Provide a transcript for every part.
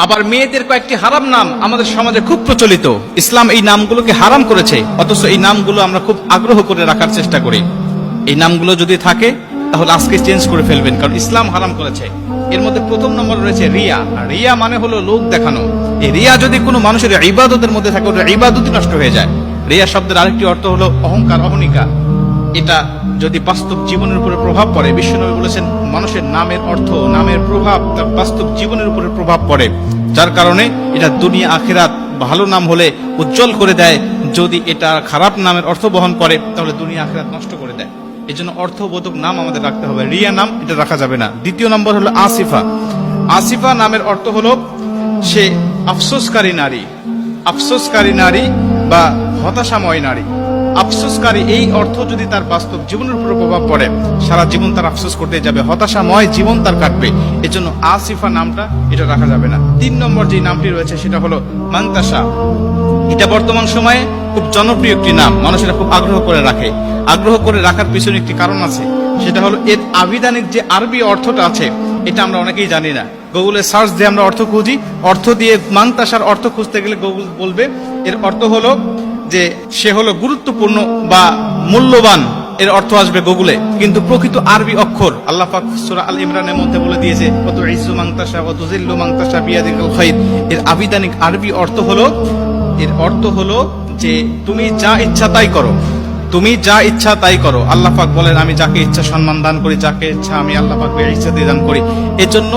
আবার মেয়েদের কয়েকটি হারাম নাম আমাদের সমাজে খুব প্রচলিত। ইসলাম এই নামগুলোকে হারাম করেছে, অথচ এই নামগুলো আমরা খুব আগ্রহ করে রাখার চেষ্টা করি। এই নামগুলো যদি থাকে তাহলে আজকে চেঞ্জ করে ফেলবেন, কারণ ইসলাম হারাম করেছে। এর মধ্যে প্রথম নম্বর রয়েছে রিয়া। রিয়া মানে হলো লোক দেখানো। এই রিয়া যদি কোনো মানুষের ইবাদতের মধ্যে থাকে, ওটা ইবাদতই নষ্ট হয়ে যায়। রিয়া শব্দের আরেকটি অর্থ হলো অহংকার, অহনিকা। এটা যদি বাস্তব জীবনের উপরে প্রভাব পড়ে, বিশ্বনবী বলেছেন মানুষের নামের অর্থ, নামের প্রভাব তার বাস্তব জীবনের উপরে প্রভাব পড়ে, যার কারণে এটা দুনিয়া আখিরাত ভালো নাম হলে উজ্জ্বল করে দেয়, যদি এটা খারাপ নামের অর্থ বহন করে তাহলে দুনিয়া আখিরাত নষ্ট করে দেয়। এই জন্য অর্থবোধক নাম আমাদের রাখতে হবে। রিয়া নাম এটা রাখা যাবে না। দ্বিতীয় নম্বর হলো আসিফা। আসিফা নামের অর্থ হলো সে আফসোসকারী নারী, আফসোসকারী নারী বা হতাশাময় নারী। আফসোসকারী এই অর্থ যদি তার বাস্তব জীবনের উপর প্রভাব পড়ে, সারা জীবন তার আফসোস করতে যাবে, হতাশাময় জীবন তার কাটবে। এজন্য আসিফা নামটা এটা রাখা যাবে না। 3 নম্বর যে নামটি রয়েছে সেটা হলো মান্তাসা। এটা বর্তমান সময়ে খুব জনপ্রিয় একটি নাম, মানুষেরা খুব আগ্রহ করে রাখে। আগ্রহ করে রাখার পিছনে একটি কারণ আছে, সেটা হলো এর আবিধানিক যে আরবি অর্থটা আছে এটা আমরা অনেকেই জানি না। গুগলে সার্চ দিয়ে আমরা অর্থ খুঁজি, অর্থ দিয়ে মান্তাসার অর্থ খুঁজতে গেলে গুগল বলবে এর অর্থ হলো যে সে হলো গুরুত্বপূর্ণ বা মূল্যবান, এর অর্থ আসবে গুগলে। কিন্তু প্রকৃত আরবি অক্ষর আল্লাহ পাক সূরা আল ইমরানের মধ্যে বলে দিয়েছে কত ইজ্জু মাংতাসা ওয়া তুযিল্লু মাংতাসা বিয়াদিকাল খায়র। এর আবিধানিক আরবি অর্থ হলো, এর অর্থ হলো যে তুমি যা ইচ্ছা তাই করো, তুমি যা ইচ্ছা তাই করো। আল্লাহ পাক বলেন আমি যাকে ইচ্ছা সম্মান দান করি, যাকে ইচ্ছা আমি আল্লাহ পাক ইচ্ছা দিয়ে দান করি। এজন্য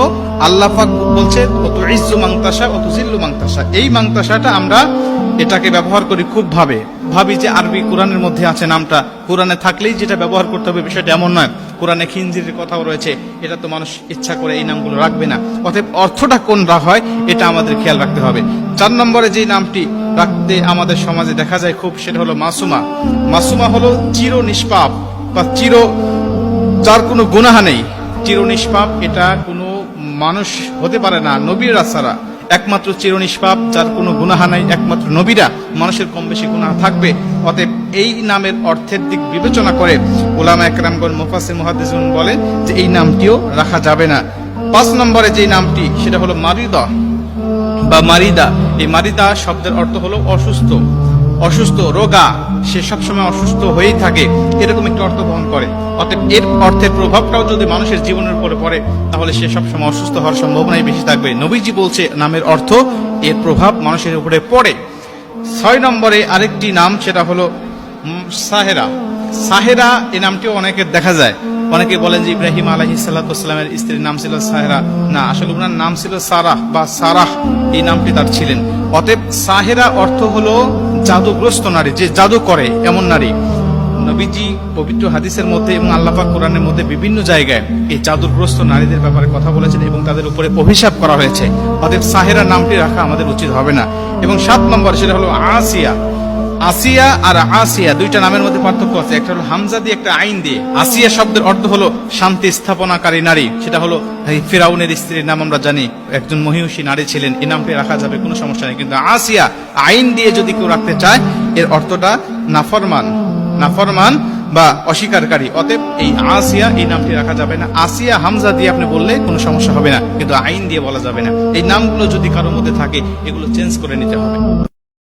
আল্লাহ পাক বলছে কত ইজ্জু মাংতাসা ওয়া তুযিল্লু মাংতাসা। এই মাংতাসাটা আমরা এটাকে ব্যবহার করি খুব ভাবি যে আরবি কোরআনের মধ্যে আছে নামটা, কোরআনে থাকলেই যেটা ব্যবহার করতে হবে বিষয়টা এমন নয়। কোরআনে খিনজিরের কথাও রয়েছে, এটা তো মানুষ ইচ্ছা করে এই নামগুলো রাখবে না। অতএব অর্থটা কোন হয় এটা আমাদের খেয়াল রাখতে হবে। 4 নম্বরে যে নামটি রাখতে আমাদের সমাজে দেখা যায় খুব, সেটা হলো মাসুমা। মাসুমা হলো চির নিষ্পাপ বা যার কোনো গুনাহ নেই, চির নিষ্পাপ। এটা কোনো মানুষ হতে পারে না, নবীরা ছাড়া একমাত্র চির নিষ্পাপ, যার কোনো গুনাহ নাই, একমাত্র নবীরা। মানুষের কম বেশি গুনাহ থাকবে। অতএব এই নামের অর্থের দিক বিবেচনা করে উলামা একরামগণ, মুফাসসির, মুহাদ্দিসগণ বলেন যে এই নামটিও রাখা যাবে না। 5 নম্বরে যে নামটি সেটা হলো মারিদা বা মারিদা। এই মারিদা শব্দের অর্থ হলো অসুস্থ, অসুস্থ, রোগা। সে সবসময় অসুস্থ হয়েই থাকে, এরকম একটি অর্থ বহন করে। অতএব এর অর্থের প্রভাবটাও যদি মানুষের জীবনের উপরে পড়ে তাহলে সে সবসময় অসুস্থ হওয়ার সম্ভাবনাই বেশি থাকবে। নবীজি বলছে নামের অর্থ এর প্রভাব মানুষের উপরে পড়ে। 6 নম্বরে আরেকটি নাম সেটা হলো সাহেরা। সাহেরা এই নামটিও অনেকের দেখা যায়। অনেকে বলেন যে ইব্রাহিম আলাইহিস সালাতু ওয়াস সালামের স্ত্রীর নাম ছিল সাহেরা। না, আসলে ওনার নাম ছিল সারাহ বা সারাহ, এই নামটি তার ছিলেন। অতএব সাহেরা অর্থ হলো জাদুগ্রস্ত নারী, যে জাদু করে এমন নারী। নবীজি পবিত্র হাদিসের মধ্যে এবং আল্লাহ পাক কোরআনের মধ্যে বিভিন্ন জায়গায় এই জাদুগ্রস্ত নারীদের ব্যাপারে কথা বলেছেন এবং তাদের উপরে অভিশাপ করা হয়েছে। অতএব সাহেরা নামটি রাখা আমাদের উচিত হবে না। এবং 7 নম্বর সেটা হলো আসিয়া। আসিয়া আর আসিয়া দুইটা নামের মধ্যে পার্থক্য আছে, একটা হলো হামজা দিয়ে, একটা আইন দিয়ে। আসিয়া শব্দের অর্থ হলো শান্তি স্থাপনাকারী নারী। সেটা হলো ফিরাউনের স্ত্রীর নাম আমরা জানি, একজন মহিষী নারী ছিলেন, এই নামটি রাখা যাবে, কোনো সমস্যা নেই। কিন্তু আসিয়া আইন দিয়ে যদি কেউ রাখতে চায় এর অর্থটা নাফরমান, নাফরমান বা অস্বীকারী। অতএব এই আসিয়া এই নামটি রাখা যাবে না। আসিয়া হামজা দিয়ে আপনি বললে কোনো সমস্যা হবে না, কিন্তু আইন দিয়ে বলা যাবে না। এই নামগুলো যদি কারোর মধ্যে থাকে এগুলো চেঞ্জ করে নিতে হবে।